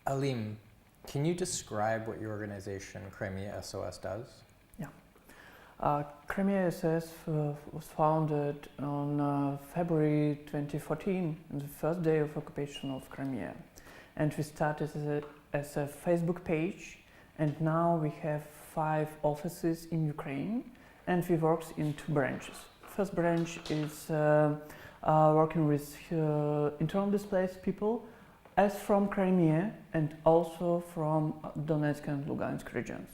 Alim, can you describe what your organization KrymSOS does? Yeah. KrymSOS was founded on February 2014, on the first day of occupation of Crimea. And we started as a Facebook page, and now we have 5 offices in Ukraine, and we work in 2 branches. First branch is working with internally displaced people as from Crimea and also from Donetsk and Lugansk regions.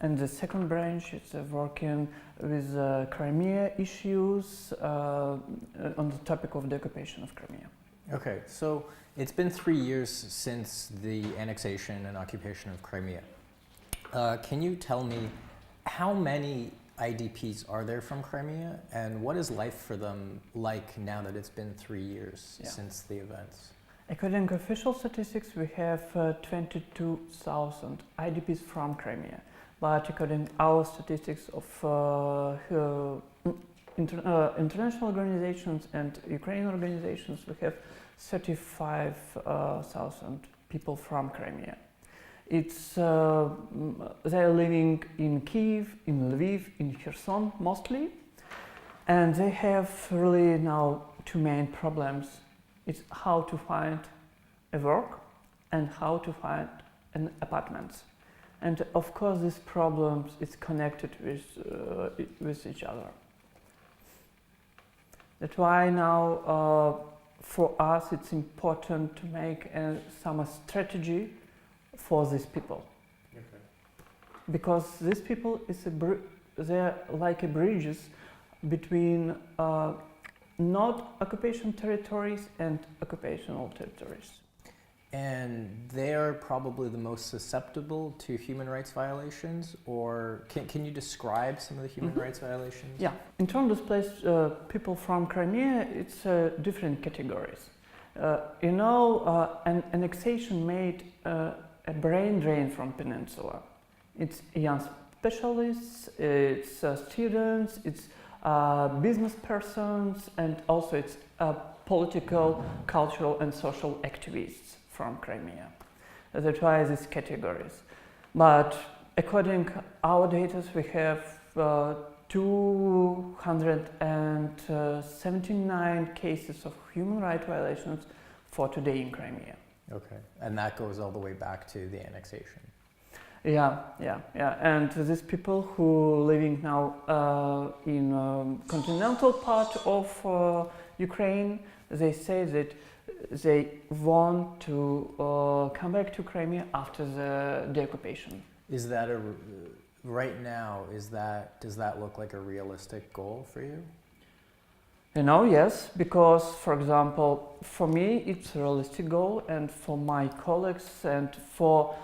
And the second branch is working with Crimea issues on the topic of the occupation of Crimea. Okay, so it's been 3 years since the annexation and occupation of Crimea. Can you tell me how many IDPs are there from Crimea, and what is life for them like now that it's been 3 years since the events? According to official statistics, we have 22,000 IDPs from Crimea. But according to our statistics of international organizations and Ukrainian organizations, we have 35,000 people from Crimea. They're living in Kiev, in Lviv, in Kherson mostly, and they have really now 2 main problems. It's how to find a work and how to find an apartment. And of course, these problems is connected with each other. That's why now for us it's important to make some strategy for these people. Okay. Because these people they're like a bridges between not occupation territories and occupational territories. And they're probably the most susceptible to human rights violations, or can you describe some of the human rights violations? Yeah, internally displaced people from Crimea, it's different categories. An annexation made a brain drain from peninsula. It's young specialists, it's students, it's business persons, and also it's political, cultural and social activists from Crimea. That's why these categories. But according to our data, we have 279 cases of human rights violations for today in Crimea. Okay, and that goes all the way back to the annexation. Yeah. And these people who living now in continental part of Ukraine, they say that they want to come back to Crimea after the occupation. Is that right now? Does that look like a realistic goal for you? Yes, because, for example, for me it's a realistic goal, and for my colleagues and for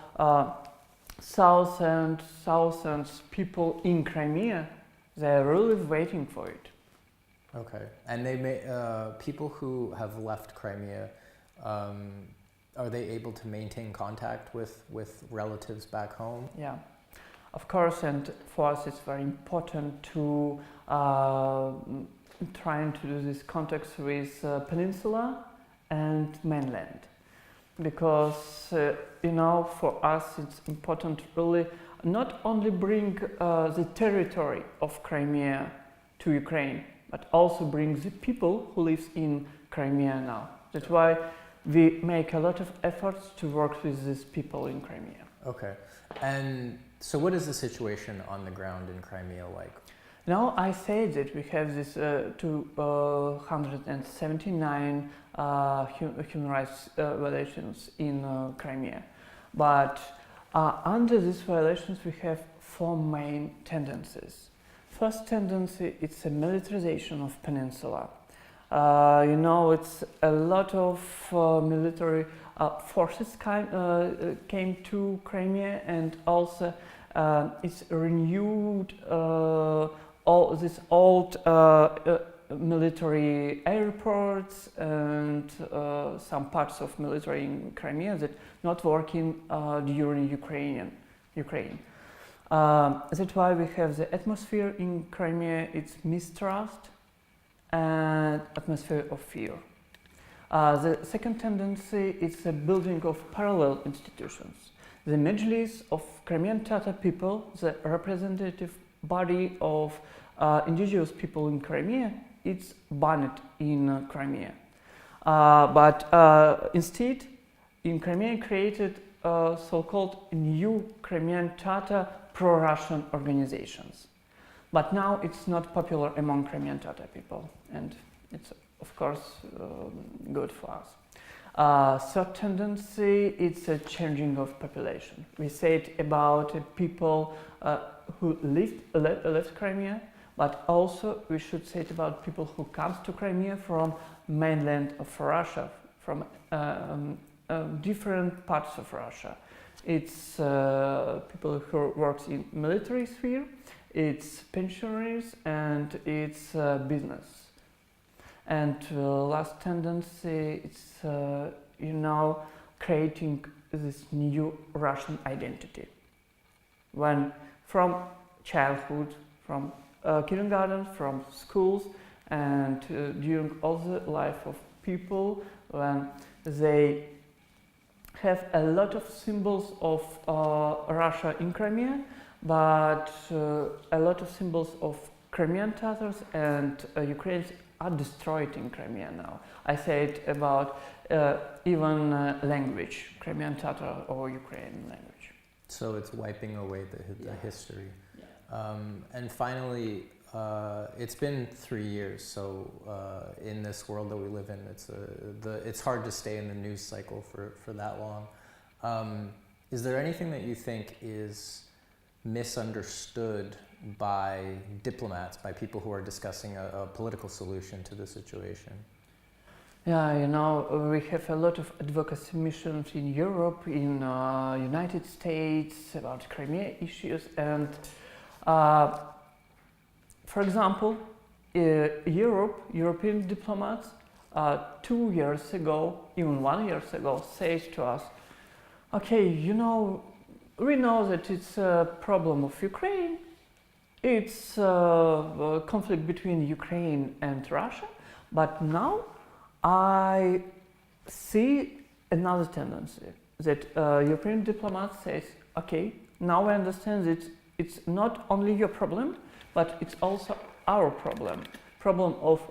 thousands people in Crimea, they're really waiting for it. Okay, and people who have left Crimea, are they able to maintain contact with relatives back home? Yeah, of course, and for us it's very important to trying to do this contact with peninsula and mainland, because for us it's important really not only bring the territory of Crimea to Ukraine, but also bring the people who live in Crimea now. That's why we make a lot of efforts to work with these people in Crimea. Okay, and so what is the situation on the ground in Crimea like? Now I say that we have this 279 human rights violations in Crimea, but under these violations we have 4 main tendencies. First tendency, it's a militarization of peninsula. It's a lot of military forces came to Crimea, and also it's renewed all these old military airports and some parts of military in Crimea that not working during Ukraine. That's why we have the atmosphere in Crimea, it's mistrust and atmosphere of fear. The second tendency is the building of parallel institutions. The Majlis of Crimean Tatar people, the representative body of indigenous people in Crimea, it's banned in Crimea. But instead, in Crimea created so-called new Crimean Tatar pro-Russian organizations. But now it's not popular among Crimean Tatar people, and it's of course good for us. Third tendency, it's a changing of population. We said about people who left Crimea, but also we should say it about people who comes to Crimea from mainland of Russia, from different parts of Russia. It's people who works in military sphere, it's pensioners, and it's business. And last tendency, it's creating this new Russian identity. When from childhood, from kindergarten, from schools, and during all the life of people, when they have a lot of symbols of Russia in Crimea, but a lot of symbols of Crimean Tatars and Ukrainians are destroyed in Crimea now. I said about even language, Crimean Tatar or Ukrainian language. So it's wiping away the history. Yeah. And finally, it's been 3 years, so in this world that we live in, it's hard to stay in the news cycle for that long. Is there anything that you think is misunderstood by diplomats, by people who are discussing a political solution to the situation? Yeah, we have a lot of advocacy missions in Europe, in United States about Crimea issues, and for example, European diplomats 2 years ago, even 1 year ago, said to us, okay, we know that it's a problem of Ukraine, it's a conflict between Ukraine and Russia, but now I see another tendency that European diplomats says, okay, now I understand that it's not only your problem, but it's also our problem of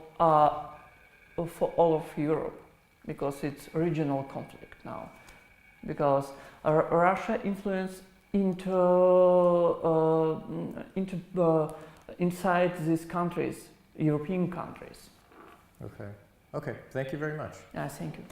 for all of Europe, because it's regional conflict now, because Russia influence inside these countries, European countries. Okay. Thank you very much. Yeah, thank you.